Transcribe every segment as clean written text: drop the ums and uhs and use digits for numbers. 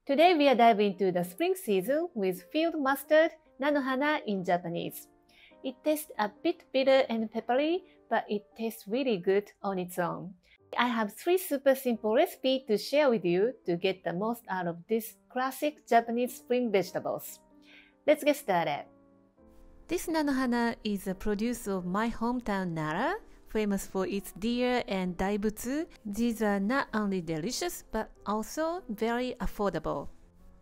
Today we are diving into the spring season with field mustard nanohana in Japanese. It tastes a bit bitter and peppery, but it tastes really good on its own. I have 3 super simple recipes to share with you to get the most out of these classic Japanese spring vegetables. Let's get started. This nanohana is a produce of my hometown Nara, famous for its deer and daibutsu. These are not only delicious but also very affordable.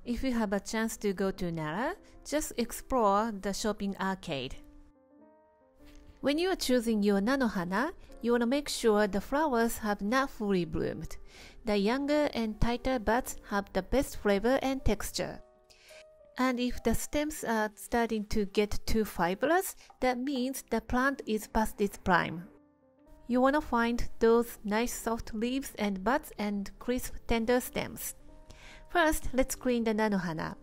If you have a chance to go to Nara, just explore the shopping arcade. When you are choosing your nanohana, you want to make sure the flowers have not fully bloomed. The younger and tighter buds have the best flavor and texture. And if the stems are starting to get too fibrous, that means the plant is past its prime. You want to find those nice soft leaves and buds and crisp tender stems. First, let's clean the nanohana.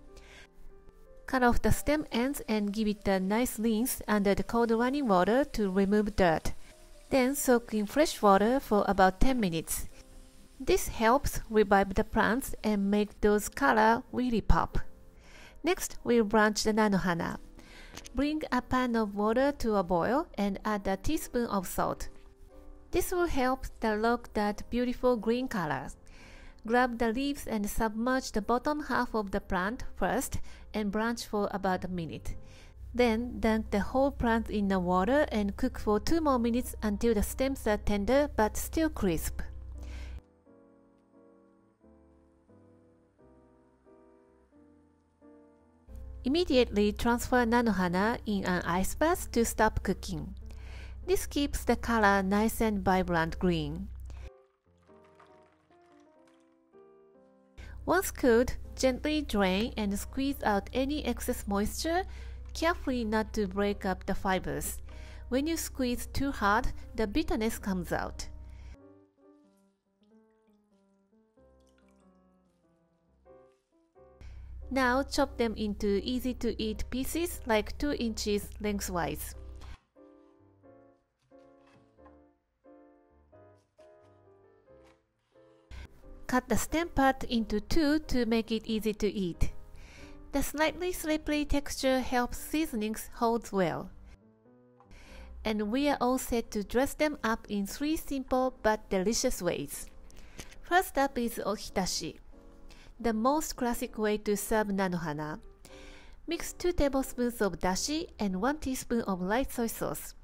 Cut off the stem ends and give it a nice rinse under the cold running water to remove dirt. Then soak in fresh water for about 10 minutes. This helps revive the plants and make those colors really pop. Next, we'll blanch the nanohana. Bring a pan of water to a boil and add a teaspoon of salt. This will help lock that beautiful green color. Grab the leaves and submerge the bottom half of the plant first and blanch for about a minute. Then dunk the whole plant in the water and cook for 2 more minutes until the stems are tender but still crisp. Immediately transfer nanohana in an ice bath to stop cooking. This keeps the color nice and vibrant green. Once cooled, gently drain and squeeze out any excess moisture, carefully not to break up the fibers. When you squeeze too hard, the bitterness comes out. Now chop them into easy-to-eat pieces like 2 inches lengthwise. Cut the stem part into 2 to make it easy to eat. The slightly slippery texture helps seasonings hold well. And we are all set to dress them up in 3 simple but delicious ways. First up is ohitashi, the most classic way to serve nanohana. Mix 2 tablespoons of dashi and 1 teaspoon of light soy sauce.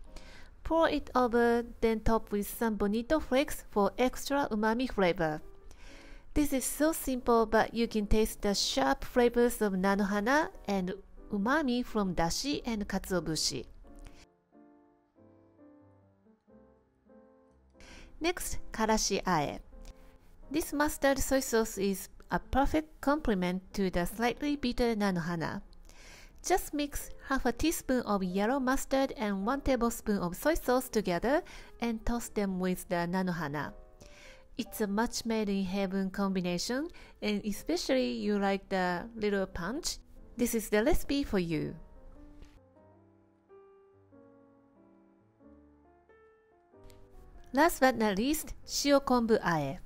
Pour it over, then top with some bonito flakes for extra umami flavor. This is so simple, but you can taste the sharp flavors of nanohana and umami from dashi and katsuobushi. Next, karashi ae. This mustard soy sauce is a perfect complement to the slightly bitter nanohana. Just mix half a teaspoon of yellow mustard and 1 tablespoon of soy sauce together and toss them with the nanohana. It's a match made in heaven combination, and especially you like the little punch, this is the recipe for you. Last but not least, shio kombu ae.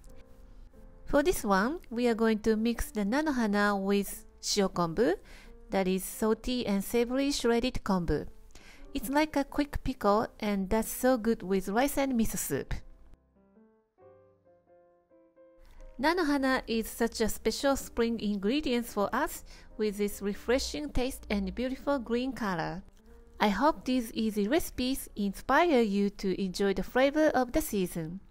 For this one, we are going to mix the nanohana with shio kombu, that is salty and savory shredded kombu. It's like a quick pickle, and that's so good with rice and miso soup. Nanohana is such a special spring ingredient for us with its refreshing taste and beautiful green color. I hope these easy recipes inspire you to enjoy the flavor of the season.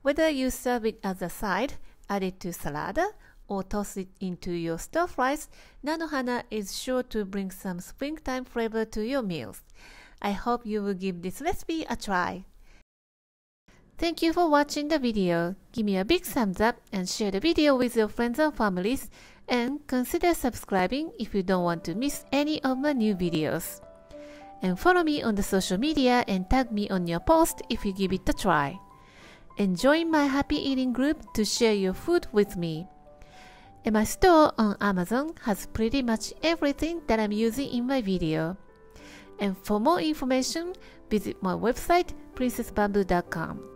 Whether you serve it as a side, add it to salad, or toss it into your stir fries, nanohana is sure to bring some springtime flavor to your meals. I hope you will give this recipe a try. Thank you for watching the video. Give me a big thumbs up and share the video with your friends and families, and consider subscribing if you don't want to miss any of my new videos. And follow me on the social media and tag me on your post if you give it a try. And join my happy eating group to share your food with me. And my store on Amazon has pretty much everything that I'm using in my video. And for more information, visit my website princessbamboo.com.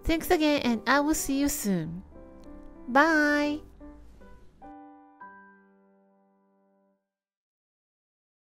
Thanks again, and I will see you soon. Bye!